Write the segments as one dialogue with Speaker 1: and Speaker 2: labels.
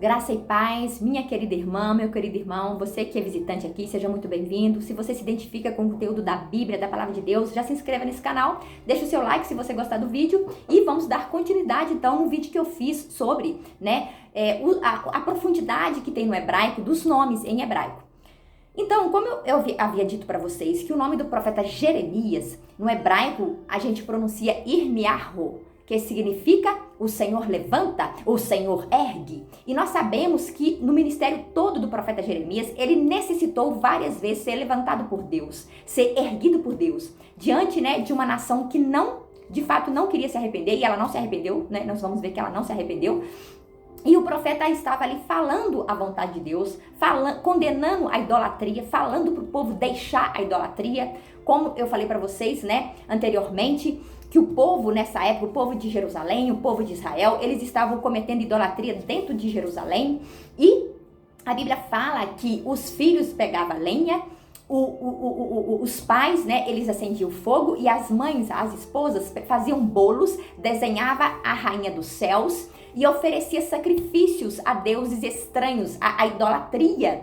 Speaker 1: Graça e paz, minha querida irmã, meu querido irmão, você que é visitante aqui, seja muito bem-vindo. Se você se identifica com o conteúdo da Bíblia, da Palavra de Deus, já se inscreva nesse canal, deixa o seu like se você gostar do vídeo e vamos dar continuidade então no vídeo que eu fiz sobre, a profundidade que tem no hebraico dos nomes em hebraico. Então, como eu havia dito para vocês que o nome do profeta Jeremias, no hebraico, a gente pronuncia Irmiarro, que significa o Senhor levanta, o Senhor ergue. E nós sabemos que no ministério todo do profeta Jeremias, ele necessitou várias vezes ser levantado por Deus, ser erguido por Deus, diante de uma nação que de fato não queria se arrepender, e ela não se arrependeu, nós vamos ver que ela não se arrependeu. E o profeta estava ali falando a vontade de Deus, condenando a idolatria, falando para o povo deixar a idolatria, como eu falei para vocês, anteriormente, que o povo nessa época, o povo de Jerusalém, o povo de Israel, eles estavam cometendo idolatria dentro de Jerusalém, e a Bíblia fala que os filhos pegavam lenha, os pais, eles acendiam fogo, e as mães, as esposas, faziam bolos, desenhava a rainha dos céus e oferecia sacrifícios a deuses estranhos, a idolatria,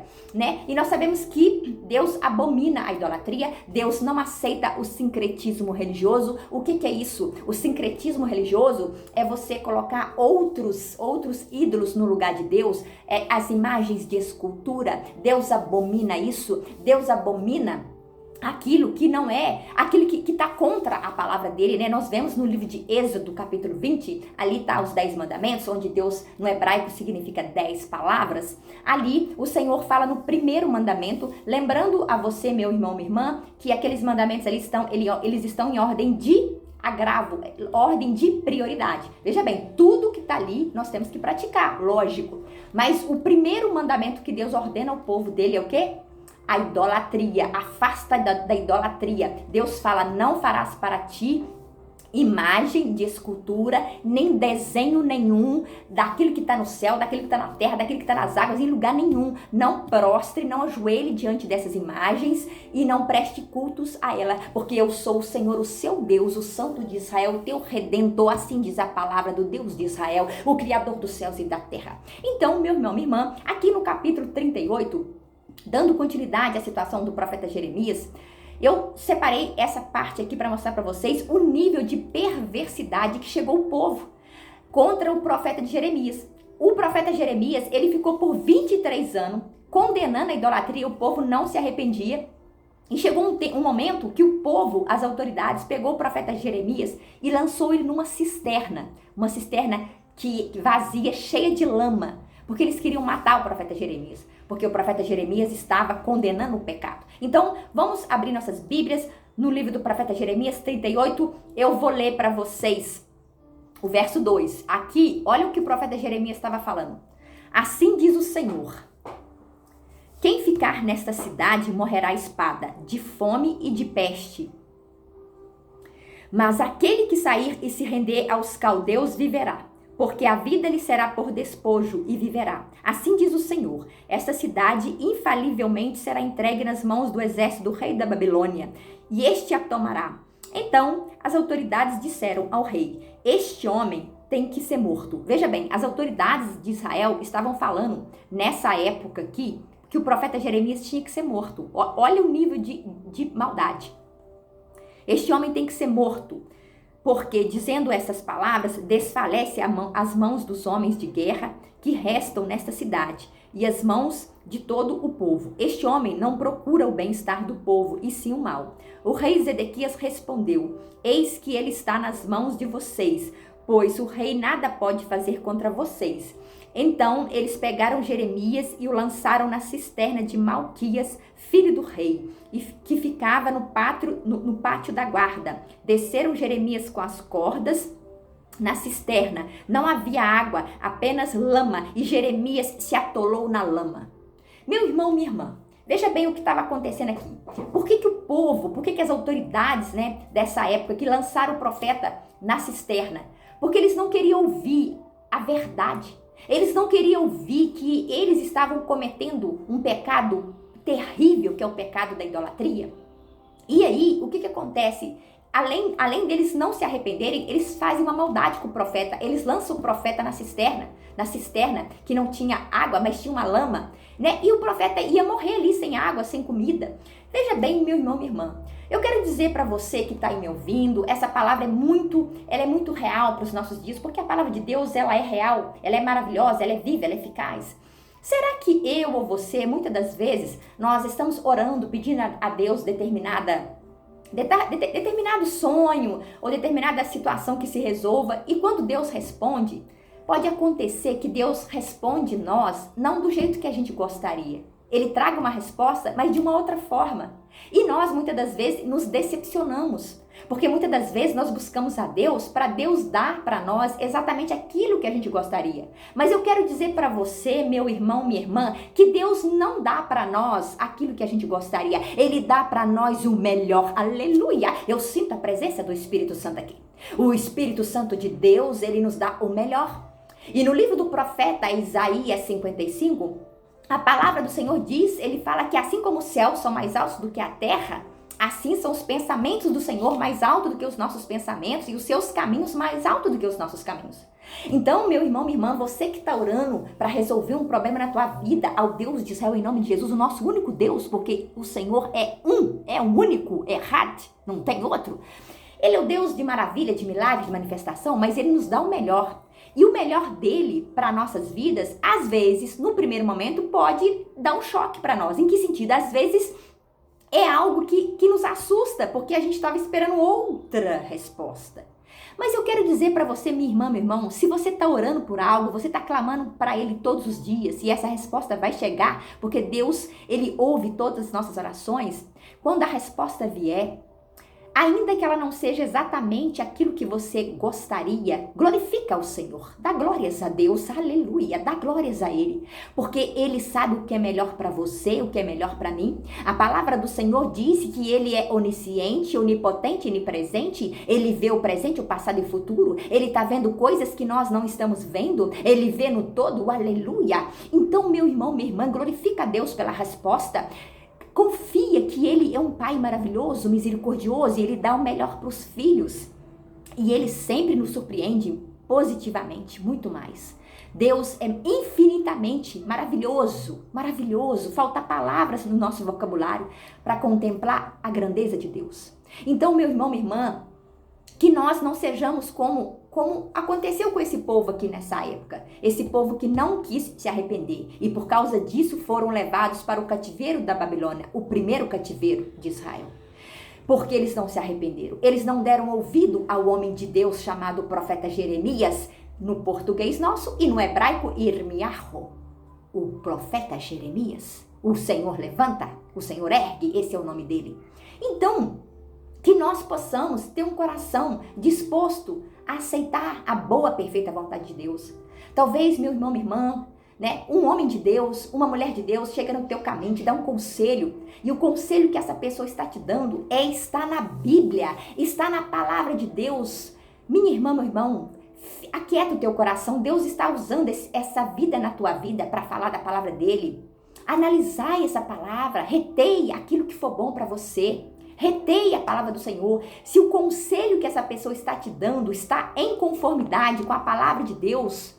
Speaker 1: E nós sabemos que Deus abomina a idolatria, Deus não aceita o sincretismo religioso. O que é isso? O sincretismo religioso é você colocar outros ídolos no lugar de Deus, as imagens de escultura. Deus abomina isso, Deus abomina aquilo que não é, aquilo que está contra a palavra dele, Nós vemos no livro de Êxodo, capítulo 20, ali está os 10 mandamentos, onde Deus no hebraico significa 10 palavras. Ali o Senhor fala no primeiro mandamento, lembrando a você, meu irmão, minha irmã, que aqueles mandamentos eles estão em ordem de agravo, ordem de prioridade. Veja bem, tudo que está ali nós temos que praticar, lógico. Mas o primeiro mandamento que Deus ordena ao povo dele é o quê? A idolatria, afasta da idolatria. Deus fala, não farás para ti imagem de escultura, nem desenho nenhum daquilo que está no céu, daquilo que está na terra, daquilo que está nas águas, em lugar nenhum. Não prostre, não ajoelhe diante dessas imagens e não preste cultos a ela, porque eu sou o Senhor, o seu Deus, o Santo de Israel, o teu Redentor, assim diz a palavra do Deus de Israel, o Criador dos céus e da terra. Então, meu irmão, minha irmã, aqui no capítulo 38, dando continuidade à situação do profeta Jeremias, eu separei essa parte aqui para mostrar para vocês o nível de perversidade que chegou o povo contra o profeta de Jeremias. O profeta Jeremias, ele ficou por 23 anos condenando a idolatria, o povo não se arrependia. E chegou um momento que o povo, as autoridades, pegou o profeta Jeremias e lançou ele numa cisterna, uma cisterna vazia, cheia de lama, porque eles queriam matar o profeta Jeremias, porque o profeta Jeremias estava condenando o pecado. Então, vamos abrir nossas Bíblias no livro do profeta Jeremias 38, eu vou ler para vocês o verso 2. Aqui, olha o que o profeta Jeremias estava falando. Assim diz o Senhor: quem ficar nesta cidade morrerá à espada, de fome e de peste. Mas aquele que sair e se render aos caldeus viverá, porque a vida lhe será por despojo e viverá. Assim diz o Senhor, esta cidade infalivelmente será entregue nas mãos do exército do rei da Babilônia, e este a tomará. Então as autoridades disseram ao rei, este homem tem que ser morto. Veja bem, as autoridades de Israel estavam falando nessa época aqui, que o profeta Jeremias tinha que ser morto. Olha o nível de maldade. Este homem tem que ser morto. Porque, dizendo essas palavras, desfalece as mãos dos homens de guerra que restam nesta cidade e as mãos de todo o povo. Este homem não procura o bem-estar do povo, e sim o mal. O rei Zedequias respondeu, eis que ele está nas mãos de vocês, pois o rei nada pode fazer contra vocês. Então eles pegaram Jeremias e o lançaram na cisterna de Malquias, filho do rei, que ficava no pátio da guarda. Desceram Jeremias com as cordas na cisterna. Não havia água, apenas lama, e Jeremias se atolou na lama. Meu irmão, minha irmã, veja bem o que estava acontecendo aqui. Por que o povo, por que as autoridades dessa época que lançaram o profeta na cisterna? Porque eles não queriam ouvir a verdade. Eles não queriam ouvir que eles estavam cometendo um pecado terrível, que é o pecado da idolatria. E aí, o que acontece? além deles não se arrependerem, eles fazem uma maldade com o profeta. Eles lançam o profeta na cisterna que não tinha água, mas tinha uma lama, né? E o profeta ia morrer ali sem água, sem comida. Veja bem, meu irmão, minha irmã, eu quero dizer para você que está aí me ouvindo, essa palavra é muito real para os nossos dias, porque a palavra de Deus, ela é real, ela é maravilhosa, ela é viva, ela é eficaz. Será que eu ou você, muitas das vezes, nós estamos orando, pedindo a Deus determinado sonho ou determinada situação que se resolva, e quando Deus responde, pode acontecer que Deus responde nós não do jeito que a gente gostaria. Ele traga uma resposta, mas de uma outra forma. E nós, muitas das vezes, nos decepcionamos. Porque muitas das vezes nós buscamos a Deus para Deus dar para nós exatamente aquilo que a gente gostaria. Mas eu quero dizer para você, meu irmão, minha irmã, que Deus não dá para nós aquilo que a gente gostaria. Ele dá para nós o melhor. Aleluia! Eu sinto a presença do Espírito Santo aqui. O Espírito Santo de Deus, ele nos dá o melhor. E no livro do profeta Isaías 55, a palavra do Senhor diz, ele fala que assim como os céus são mais altos do que a terra, assim são os pensamentos do Senhor mais altos do que os nossos pensamentos e os seus caminhos mais altos do que os nossos caminhos. Então, meu irmão, minha irmã, você que está orando para resolver um problema na tua vida, ao Deus de Israel, em nome de Jesus, o nosso único Deus, porque o Senhor é o único, é Had, não tem outro. Ele é o Deus de maravilha, de milagre, de manifestação, mas ele nos dá o melhor. E o melhor dele para nossas vidas, às vezes, no primeiro momento, pode dar um choque para nós. Em que sentido? Às vezes é algo que nos assusta, porque a gente estava esperando outra resposta. Mas eu quero dizer para você, minha irmã, meu irmão, se você está orando por algo, você está clamando para Ele todos os dias, e essa resposta vai chegar, porque Deus, Ele ouve todas as nossas orações, quando a resposta vier, ainda que ela não seja exatamente aquilo que você gostaria, glorifica o Senhor, dá glórias a Deus, aleluia, dá glórias a Ele, porque Ele sabe o que é melhor para você, o que é melhor para mim. A palavra do Senhor diz que Ele é onisciente, onipotente, onipresente, Ele vê o presente, o passado e o futuro, Ele está vendo coisas que nós não estamos vendo, Ele vê no todo, aleluia. Então, meu irmão, minha irmã, glorifica a Deus pela resposta. Confia que Ele é um Pai maravilhoso, misericordioso, e Ele dá o melhor para os filhos. E Ele sempre nos surpreende positivamente, muito mais. Deus é infinitamente maravilhoso, maravilhoso. Falta palavras no nosso vocabulário para contemplar a grandeza de Deus. Então, meu irmão, minha irmã, que nós não sejamos como aconteceu com esse povo aqui nessa época. Esse povo que não quis se arrepender e por causa disso foram levados para o cativeiro da Babilônia, o primeiro cativeiro de Israel. Porque eles não se arrependeram. Eles não deram ouvido ao homem de Deus chamado profeta Jeremias, no português nosso, e no hebraico Irmiarro. O profeta Jeremias. O Senhor levanta, o Senhor ergue, esse é o nome dele. Então, que nós possamos ter um coração disposto a aceitar a boa, perfeita vontade de Deus. Talvez, meu irmão, minha irmã, né, um homem de Deus, uma mulher de Deus chega no teu caminho, te dá um conselho, e o conselho que essa pessoa está te dando está na Bíblia, está na palavra de Deus. Minha irmã, meu irmão, aquieta o teu coração. Deus está usando essa vida na tua vida para falar da palavra dele. Analisai essa palavra, retei aquilo que for bom para você. Reteia a palavra do Senhor. Se o conselho que essa pessoa está te dando está em conformidade com a palavra de Deus,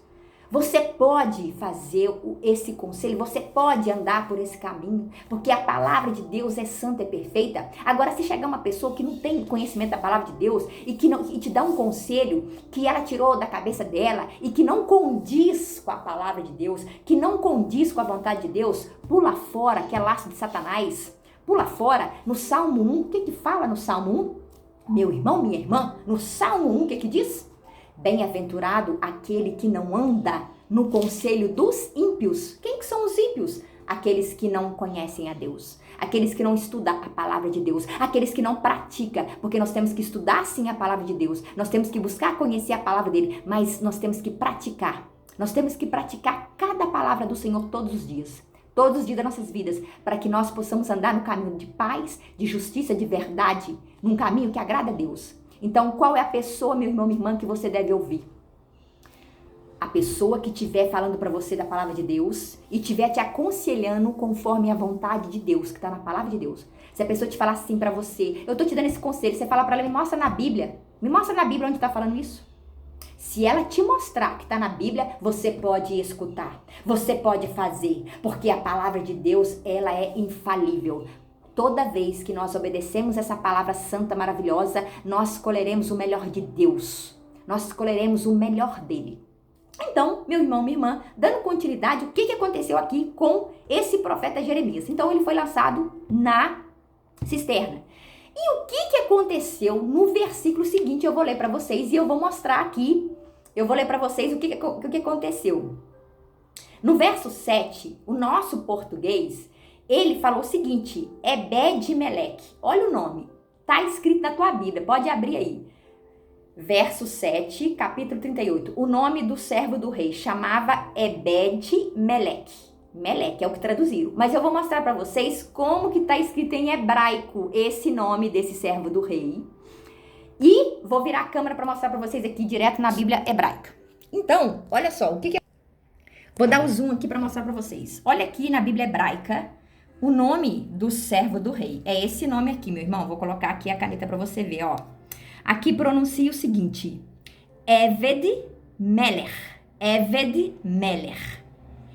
Speaker 1: você pode fazer esse conselho, você pode andar por esse caminho, porque a palavra de Deus é santa, é perfeita. Agora, se chegar uma pessoa que não tem conhecimento da palavra de Deus e te dá um conselho que ela tirou da cabeça dela e que não condiz com a palavra de Deus, que não condiz com a vontade de Deus, pula fora, que é laço de Satanás. Pula fora. No Salmo 1, o que fala no Salmo 1? Meu irmão, minha irmã, no Salmo 1, o que diz? Bem-aventurado aquele que não anda no conselho dos ímpios. Quem que são os ímpios? Aqueles que não conhecem a Deus, aqueles que não estudam a palavra de Deus, aqueles que não praticam, porque nós temos que estudar sim a palavra de Deus, nós temos que buscar conhecer a palavra dele, mas nós temos que praticar. Nós temos que praticar cada palavra do Senhor todos os dias das nossas vidas, para que nós possamos andar no caminho de paz, de justiça, de verdade, num caminho que agrada a Deus. Então, qual é a pessoa, meu irmão, minha irmã, que você deve ouvir? A pessoa que estiver falando para você da palavra de Deus e estiver te aconselhando conforme a vontade de Deus, que está na palavra de Deus. Se a pessoa te falar assim pra você, eu tô te dando esse conselho, você fala pra ela, me mostra na Bíblia onde tá falando isso. Se ela te mostrar que tá na Bíblia, você pode escutar, você pode fazer, porque a palavra de Deus, ela é infalível. Toda vez que nós obedecemos essa palavra santa, maravilhosa, nós escolheremos o melhor de Deus, nós escolheremos o melhor dele. Então, meu irmão, minha irmã, dando continuidade, o que aconteceu aqui com esse profeta Jeremias? Então, ele foi lançado na cisterna. E o que aconteceu no versículo seguinte? Eu vou ler para vocês e eu vou mostrar aqui, eu vou ler para vocês o que aconteceu. No verso 7, o nosso português, ele falou o seguinte, Ebed-Meleque. Olha o nome, tá escrito na tua Bíblia, pode abrir aí. Verso 7, capítulo 38. O nome do servo do rei chamava Ebed-Meleque. Meleque é o que traduziram. Mas eu vou mostrar para vocês como que tá escrito em hebraico esse nome desse servo do rei. E vou virar a câmera para mostrar para vocês aqui direto na Bíblia hebraica. Então, olha só, o que é... Vou dar o zoom aqui para mostrar para vocês. Olha aqui na Bíblia hebraica o nome do servo do rei. É esse nome aqui, meu irmão. Vou colocar aqui a caneta para você ver, ó. Aqui pronuncia o seguinte, Eved-Melech, Eved-Melech.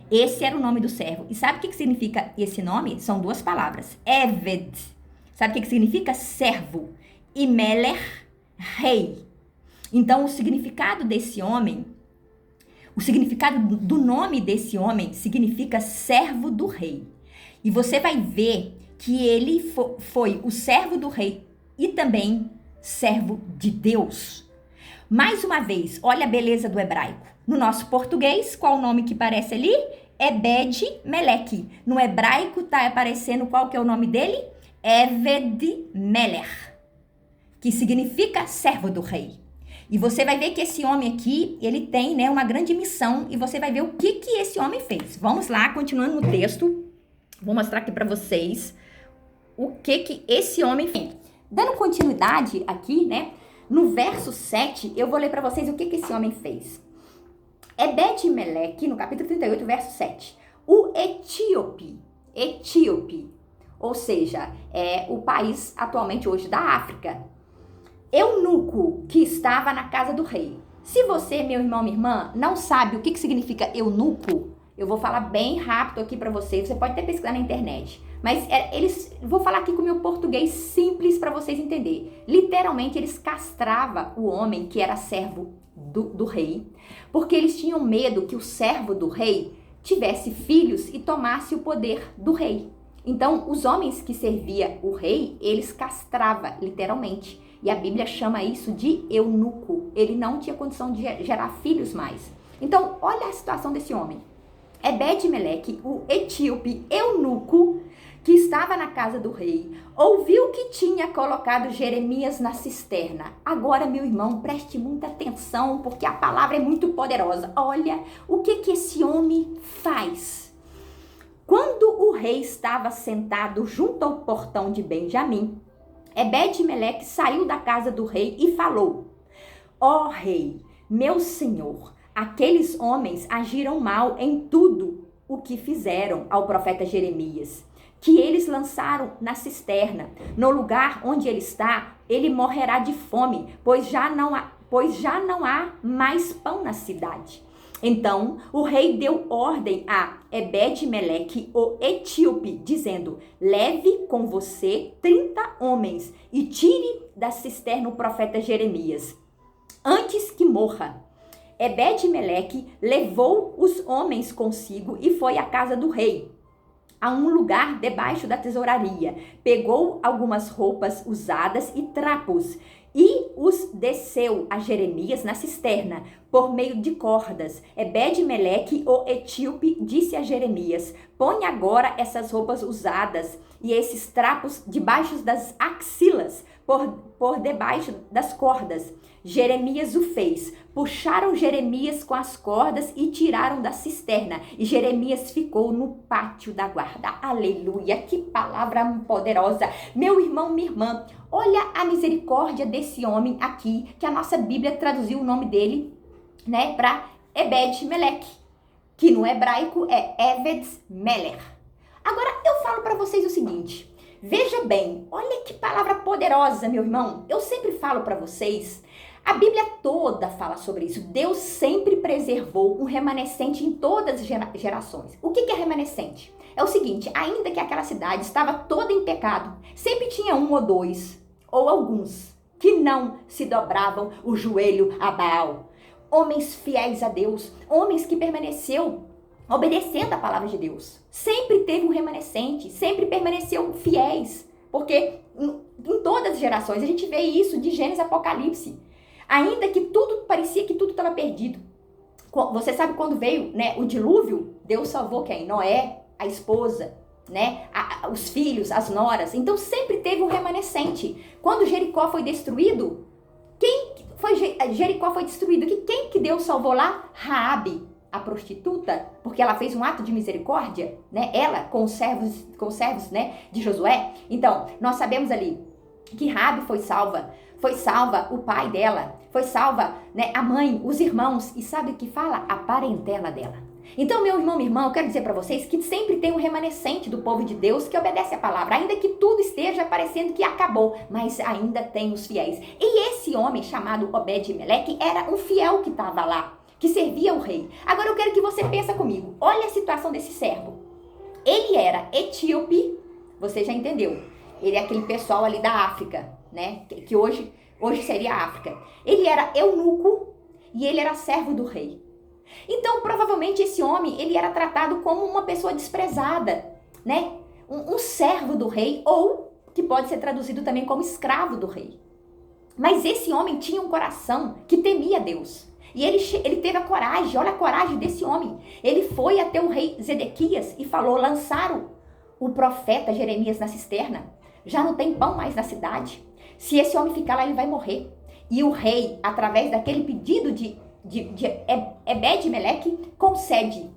Speaker 1: Esse era o nome do servo. E sabe o que significa esse nome? São duas palavras, Eved. Sabe o que significa? Servo. E Melech, rei. Então, o significado desse homem, o significado do nome desse homem significa servo do rei. E você vai ver que ele foi o servo do rei e também servo de Deus. Mais uma vez, olha a beleza do hebraico. No nosso português, qual o nome que aparece ali? Ebed-Meleque. No hebraico tá aparecendo qual que é o nome dele? Eved-Melech, que significa servo do rei. E você vai ver que esse homem aqui, ele tem, né, uma grande missão e você vai ver o que esse homem fez. Vamos lá, continuando no texto. Vou mostrar aqui para vocês o que esse homem fez. Dando continuidade aqui, né? No verso 7, eu vou ler para vocês o que esse homem fez. Ebed-Meleque, no capítulo 38, verso 7. O etíope, ou seja, é o país atualmente hoje da África. Eunuco, que estava na casa do rei. Se você, meu irmão, minha irmã, não sabe o que significa eunuco, eu vou falar bem rápido aqui para vocês. Você pode até pesquisar na internet. Mas vou falar aqui com o meu português simples para vocês entenderem. Literalmente, eles castravam o homem que era servo do rei, porque eles tinham medo que o servo do rei tivesse filhos e tomasse o poder do rei. Então, os homens que serviam o rei, eles castravam, literalmente. E a Bíblia chama isso de eunuco. Ele não tinha condição de gerar filhos mais. Então, olha a situação desse homem. Ebed-Meleque, o etíope eunuco, que estava na casa do rei, ouviu que tinha colocado Jeremias na cisterna. Agora, meu irmão, preste muita atenção, porque a palavra é muito poderosa. Olha o que esse homem faz. Quando o rei estava sentado junto ao portão de Benjamim, Ebed-Meleque saiu da casa do rei e falou: ó rei, meu senhor, aqueles homens agiram mal em tudo o que fizeram ao profeta Jeremias, que eles lançaram na cisterna. No lugar onde ele está, ele morrerá de fome, pois já não há mais pão na cidade. Então, o rei deu ordem a Ebed-Meleque, o etíope, dizendo: leve com você 30 homens e tire da cisterna o profeta Jeremias, antes que morra. Ebed-Meleque levou os homens consigo e foi à casa do rei, a um lugar debaixo da tesouraria. Pegou algumas roupas usadas e trapos e os desceu a Jeremias na cisterna por meio de cordas. Ebed-Meleque, o etíope, disse a Jeremias: põe agora essas roupas usadas e esses trapos debaixo das axilas, por debaixo das cordas. Jeremias o fez. Puxaram Jeremias com as cordas e tiraram da cisterna. E Jeremias ficou no pátio da guarda. Aleluia, que palavra poderosa. Meu irmão, minha irmã, olha a misericórdia desse homem aqui, que a nossa Bíblia traduziu o nome dele, né, para Ebed-Meleque, que no hebraico é Eved-Melech. Agora eu falo para vocês o seguinte: Veja bem, olha que palavra poderosa, meu irmão. Eu sempre falo para vocês, a Bíblia toda fala sobre isso. Deus sempre preservou um remanescente em todas as gerações. O que é remanescente? É o seguinte, ainda que aquela cidade estava toda em pecado, sempre tinha um ou dois, ou alguns, que não se dobravam o joelho a Baal. Homens fiéis a Deus, homens que permaneceu obedecendo a palavra de Deus. Sempre teve um remanescente, sempre permaneceu fiéis, porque em todas as gerações a gente vê isso de Gênesis a Apocalipse. Ainda que tudo parecia que tudo estava perdido. Você sabe quando veio, né, o dilúvio? Deus salvou quem? Noé, a esposa, né, os filhos, as noras. Então sempre teve um remanescente. Quando Jericó foi destruído, Jericó foi destruído. Quem que Deus salvou lá? Raabe, a prostituta, porque ela fez um ato de misericórdia, né? Ela com os servos, né, de Josué. Então, nós sabemos ali que Raabe foi salva o pai dela, foi salva, né, a mãe, os irmãos, e sabe o que fala? A parentela dela. Então, meu irmão, minha irmã, eu quero dizer para vocês que sempre tem um remanescente do povo de Deus que obedece a palavra, ainda que tudo esteja parecendo que acabou, mas ainda tem os fiéis. E esse homem chamado Obed-Meleque era um fiel que estava lá, que servia ao rei. Agora eu quero que você pense comigo. Olha a situação desse servo. Ele era etíope, você já entendeu. Ele é aquele pessoal ali da África, né? Que hoje seria a África. Ele era eunuco e ele era servo do rei. Então, provavelmente esse homem, ele era tratado como uma pessoa desprezada, né? Um servo do rei, ou que pode ser traduzido também como escravo do rei. Mas esse homem tinha um coração que temia Deus. E ele teve a coragem, olha a coragem desse homem. Ele foi até o rei Zedequias e falou, lançaram o profeta Jeremias na cisterna. Já não tem pão mais na cidade. Se esse homem ficar lá, ele vai morrer. E o rei, através daquele pedido de Ebed-Meleque, concede,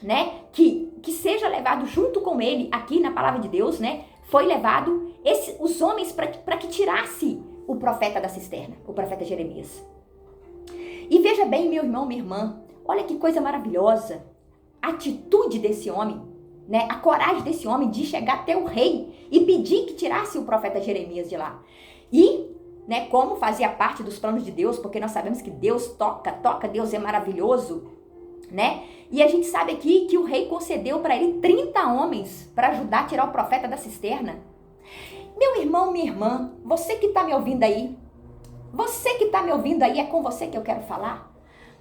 Speaker 1: né, que seja levado junto com ele, aqui na palavra de Deus, né, foi levado os homens para que tirasse o profeta da cisterna, o profeta Jeremias. E veja bem, meu irmão, minha irmã, olha que coisa maravilhosa, a atitude desse homem, né, a coragem desse homem de chegar até o rei e pedir que tirasse o profeta Jeremias de lá. E, né, como fazia parte dos planos de Deus, porque nós sabemos que Deus toca, Deus é maravilhoso, né? E a gente sabe aqui que o rei concedeu para ele 30 homens para ajudar a tirar o profeta da cisterna. Meu irmão, minha irmã, você que está me ouvindo aí, é com você que eu quero falar.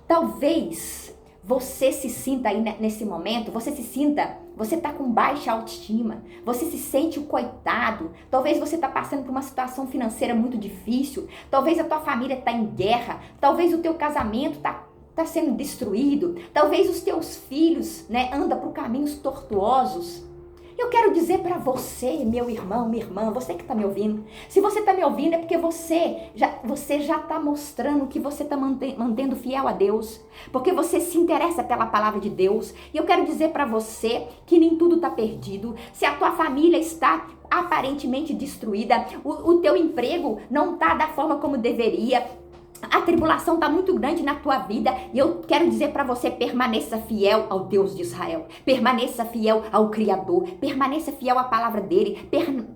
Speaker 1: Talvez você se sinta aí nesse momento, você tá com baixa autoestima, você se sente o coitado, talvez você tá passando por uma situação financeira muito difícil, talvez a tua família tá em guerra, talvez o teu casamento tá sendo destruído, talvez os teus filhos, né, andam por caminhos tortuosos. Eu quero dizer para você, meu irmão, minha irmã, você que está me ouvindo, se você está me ouvindo é porque você já está mostrando que você está mantendo fiel a Deus, porque você se interessa pela palavra de Deus. E eu quero dizer para você que nem tudo está perdido. Se a tua família está aparentemente destruída, o teu emprego não está da forma como deveria, a tribulação está muito grande na tua vida, e eu quero dizer para você, permaneça fiel ao Deus de Israel, permaneça fiel ao Criador, permaneça fiel à palavra dele,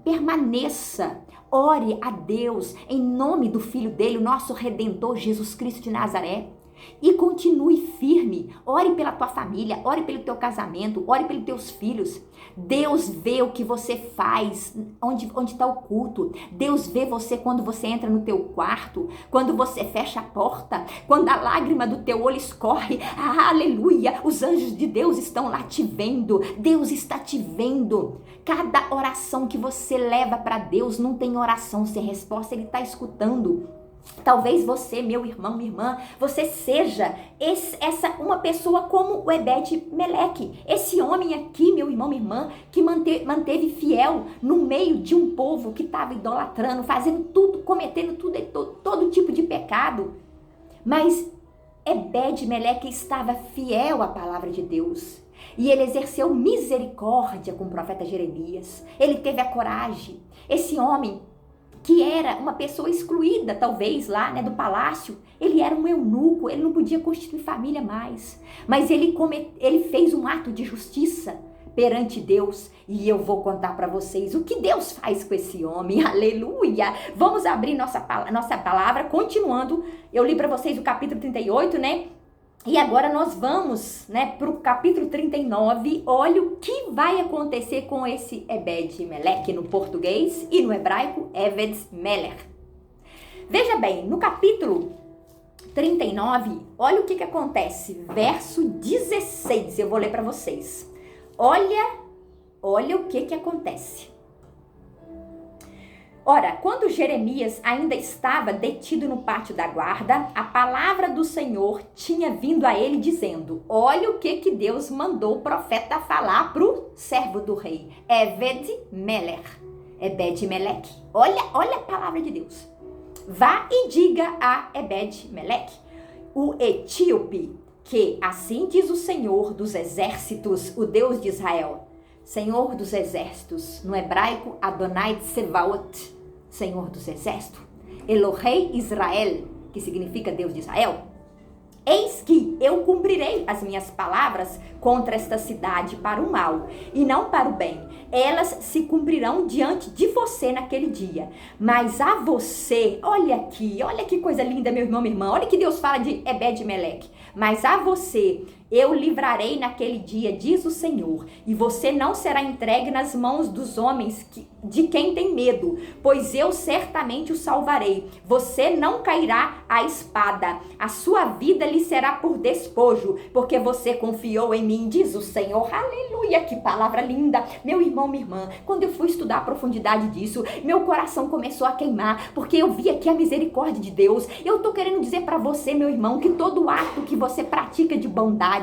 Speaker 1: permaneça, ore a Deus em nome do Filho dele, o nosso Redentor Jesus Cristo de Nazaré. E continue firme, ore pela tua família, ore pelo teu casamento, ore pelos teus filhos. Deus vê o que você faz, onde está o culto. Deus vê você quando você entra no teu quarto, quando você fecha a porta, quando a lágrima do teu olho escorre. Ah, aleluia, os anjos de Deus estão lá te vendo, Deus está te vendo. Cada oração que você leva para Deus, não tem oração sem resposta, Ele está escutando. Talvez você, meu irmão, minha irmã, você seja uma pessoa como o Ebed-Meleque, esse homem aqui, meu irmão, minha irmã, que manteve fiel no meio de um povo que estava idolatrando, fazendo tudo, cometendo todo tipo de pecado. Mas Ebed-Meleque estava fiel à palavra de Deus. E ele exerceu misericórdia com o profeta Jeremias. Ele teve a coragem. Esse homem, que era uma pessoa excluída, talvez, lá, né, do palácio, ele era um eunuco, ele não podia constituir família mais. Mas ele fez um ato de justiça perante Deus e eu vou contar para vocês o que Deus faz com esse homem. Aleluia! Vamos abrir nossa palavra, continuando. Eu li para vocês o capítulo 38, né? E agora nós vamos, né, para o capítulo 39. Olha o que vai acontecer com esse Ebed-Melech no português e no hebraico Eved-Melech. Veja bem, no capítulo 39, olha o que acontece. Verso 16, eu vou ler para vocês. Olha o que acontece. Ora, quando Jeremias ainda estava detido no pátio da guarda, a palavra do Senhor tinha vindo a ele dizendo, olha o que Deus mandou o profeta falar para o servo do rei, Ebed-Melech. Olha a palavra de Deus. Vá e diga a Ebed-Melech, o etíope, que assim diz o Senhor dos exércitos, o Deus de Israel. Senhor dos exércitos, no hebraico Adonai Tsevaot, Senhor dos exércitos, Elohei Israel, que significa Deus de Israel. Eis que eu cumprirei as minhas palavras contra esta cidade para o mal e não para o bem. Elas se cumprirão diante de você naquele dia. Mas a você, olha que coisa linda, meu irmão, minha irmã. Olha que Deus fala de Ebed-Melech. Mas a você eu livrarei naquele dia, diz o Senhor, e você não será entregue nas mãos dos homens de quem tem medo, pois eu certamente o salvarei. Você não cairá à espada, a sua vida lhe será por despojo, porque você confiou em mim, diz o Senhor. Aleluia, que palavra linda. Meu irmão, minha irmã, quando eu fui estudar a profundidade disso, meu coração começou a queimar, porque eu vi aqui a misericórdia de Deus. Eu tô querendo dizer para você, meu irmão, que todo ato que você pratica de bondade,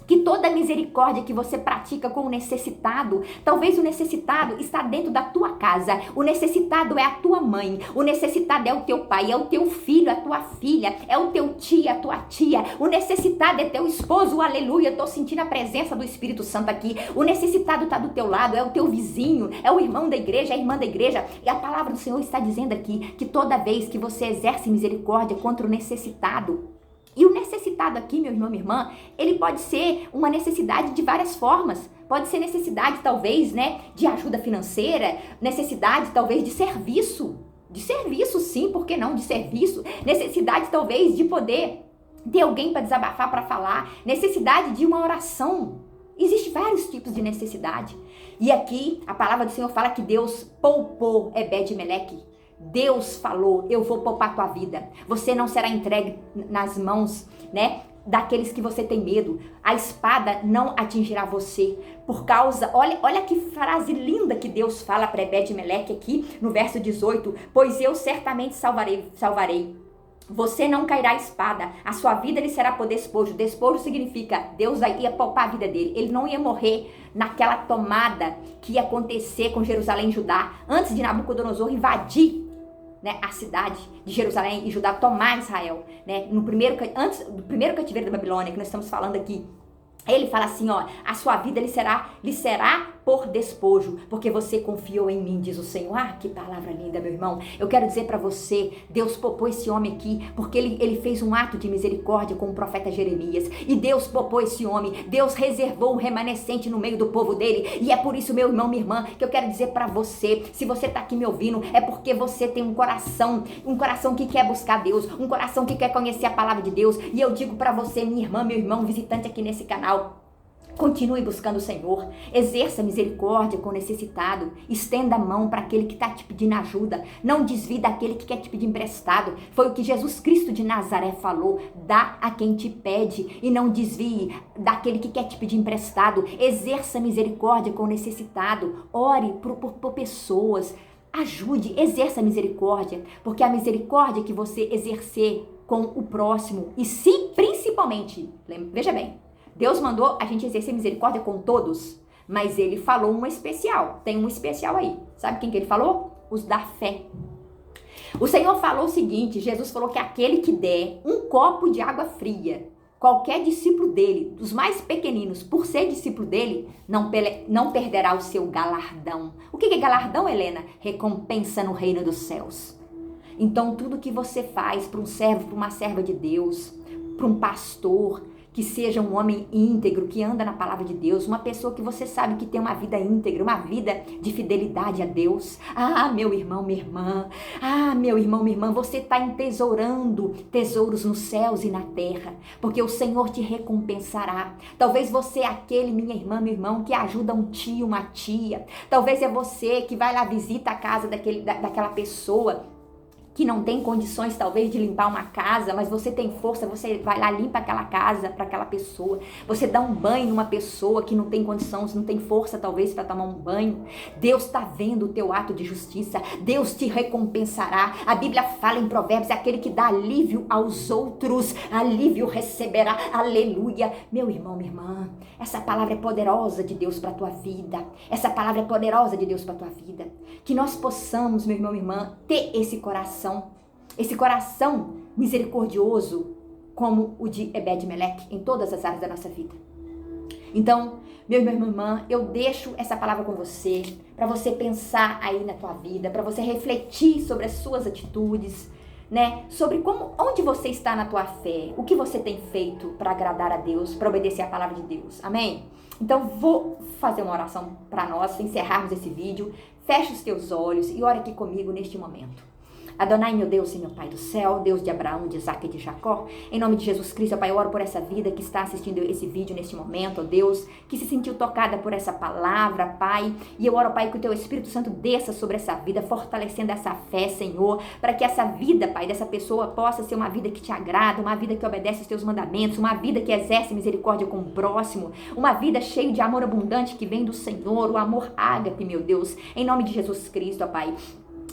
Speaker 1: que toda misericórdia que você pratica com o necessitado, talvez o necessitado está dentro da tua casa, o necessitado é a tua mãe, o necessitado é o teu pai, é o teu filho, a tua filha, é o teu tio, a tua tia, o necessitado é teu esposo, aleluia, eu tô sentindo a presença do Espírito Santo aqui, o necessitado está do teu lado, é o teu vizinho, é o irmão da igreja, é a irmã da igreja, e a palavra do Senhor está dizendo aqui, que toda vez que você exerce misericórdia contra o necessitado, e o necessitado aqui, meu irmão, minha irmã, ele pode ser uma necessidade de várias formas. Pode ser necessidade, talvez, né, de ajuda financeira, necessidade, talvez, de serviço. De serviço, sim, por que não? De serviço. Necessidade, talvez, de poder ter alguém para desabafar, para falar. Necessidade de uma oração. Existem vários tipos de necessidade. E aqui, a palavra do Senhor fala que Deus poupou Ebed-Melech. Deus falou, eu vou poupar tua vida. Você não será entregue nas mãos, né, daqueles que você tem medo. A espada não atingirá você. Por causa, olha que frase linda que Deus fala para Ebed-Melech aqui no verso 18. Pois eu certamente salvarei. Você não cairá à espada, a sua vida lhe será por despojo. Despojo significa Deus ia poupar a vida dele. Ele não ia morrer naquela tomada que ia acontecer com Jerusalém e Judá, antes de Nabucodonosor invadir, né, a cidade de Jerusalém e Judá, tomar Israel, né, antes do primeiro cativeiro da Babilônia, que nós estamos falando aqui. Ele fala assim, ó, a sua vida lhe será por despojo, porque você confiou em mim, diz o Senhor. Ah, que palavra linda, meu irmão. Eu quero dizer para você, Deus poupou esse homem aqui, porque ele fez um ato de misericórdia com o profeta Jeremias, e Deus poupou esse homem, Deus reservou um remanescente no meio do povo dele, e é por isso, meu irmão, minha irmã, que eu quero dizer para você, se você tá aqui me ouvindo, é porque você tem um coração que quer buscar Deus, um coração que quer conhecer a palavra de Deus, e eu digo para você, minha irmã, meu irmão, visitante aqui nesse canal, continue buscando o Senhor, exerça misericórdia com o necessitado, estenda a mão para aquele que está te pedindo ajuda, não desvie daquele que quer te pedir emprestado. Foi o que Jesus Cristo de Nazaré falou, dá a quem te pede e não desvie daquele que quer te pedir emprestado. Exerça misericórdia com o necessitado, ore por pessoas, ajude, exerça misericórdia, porque a misericórdia que você exercer com o próximo e se principalmente, veja bem, Deus mandou a gente exercer misericórdia com todos, mas ele falou um especial. Tem um especial aí. Sabe quem que ele falou? Os da fé. O Senhor falou o seguinte, Jesus falou que aquele que der um copo de água fria, qualquer discípulo dele, dos mais pequeninos, por ser discípulo dele, não perderá o seu galardão. O que é galardão, Helena? Recompensa no reino dos céus. Então, tudo que você faz para um servo, para uma serva de Deus, para um pastor, que seja um homem íntegro, que anda na palavra de Deus, uma pessoa que você sabe que tem uma vida íntegra, uma vida de fidelidade a Deus. Ah, meu irmão, minha irmã, meu irmão, minha irmã, você está entesourando tesouros nos céus e na terra, porque o Senhor te recompensará. Talvez você é aquele, minha irmã, meu irmão, que ajuda um tio, uma tia. Talvez é você que vai lá, visita a casa daquela pessoa que não tem condições talvez de limpar uma casa, mas você tem força, você vai lá, limpa aquela casa para aquela pessoa, você dá um banho numa pessoa que não tem condições, não tem força talvez para tomar um banho. Deus está vendo o teu ato de justiça, Deus te recompensará. A Bíblia fala em Provérbios, aquele que dá alívio aos outros, alívio receberá, aleluia. Meu irmão, minha irmã, essa palavra é poderosa de Deus para a tua vida, essa palavra é poderosa de Deus para a tua vida, que nós possamos, meu irmão, minha irmã, ter esse coração misericordioso como o de Ebed-Meleque em todas as áreas da nossa vida. Então, meu irmão, minha irmã, eu deixo essa palavra com você, para você pensar aí na tua vida, para você refletir sobre as suas atitudes, né? Sobre onde você está na tua fé, o que você tem feito para agradar a Deus, para obedecer a palavra de Deus. Amém? Então, vou fazer uma oração para nós, encerrarmos esse vídeo. Feche os teus olhos e ore aqui comigo neste momento. Adonai, meu Deus e meu Pai do céu, Deus de Abraão, de Isaac e de Jacó, em nome de Jesus Cristo, ó Pai, eu oro por essa vida que está assistindo esse vídeo neste momento, ó Deus, que se sentiu tocada por essa palavra, Pai, e eu oro, Pai, que o Teu Espírito Santo desça sobre essa vida, fortalecendo essa fé, Senhor, para que essa vida, Pai, dessa pessoa possa ser uma vida que te agrada, uma vida que obedece aos Teus mandamentos, uma vida que exerce misericórdia com o próximo, uma vida cheia de amor abundante que vem do Senhor, o amor ágape, meu Deus, em nome de Jesus Cristo, ó Pai.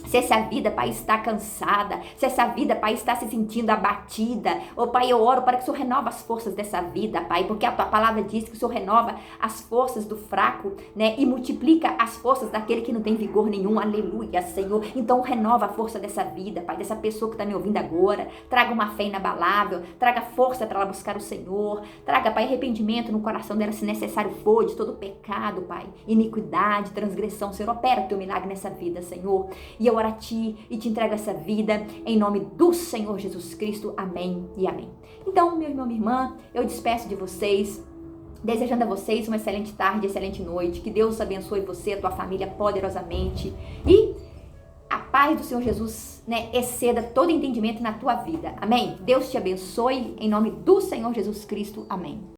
Speaker 1: Se essa vida, Pai, está cansada, se essa vida, Pai, está se sentindo abatida, ô Pai, eu oro para que o Senhor renova as forças dessa vida, Pai, porque a Tua palavra diz que o Senhor renova as forças do fraco, né, e multiplica as forças daquele que não tem vigor nenhum, aleluia, Senhor. Então renova a força dessa vida, Pai, dessa pessoa que está me ouvindo agora, traga uma fé inabalável, traga força para ela buscar o Senhor, traga, Pai, arrependimento no coração dela, se necessário for, de todo pecado, Pai, iniquidade, transgressão, Senhor, opera o Teu milagre nessa vida, Senhor, e eu oro a Ti e te entrego essa vida em nome do Senhor Jesus Cristo, amém e amém. Então, meu irmão, minha irmã, eu despeço de vocês, desejando a vocês uma excelente tarde, excelente noite, que Deus abençoe você, a tua família poderosamente e a paz do Senhor Jesus, né, exceda todo entendimento na tua vida, amém? Deus te abençoe em nome do Senhor Jesus Cristo, amém.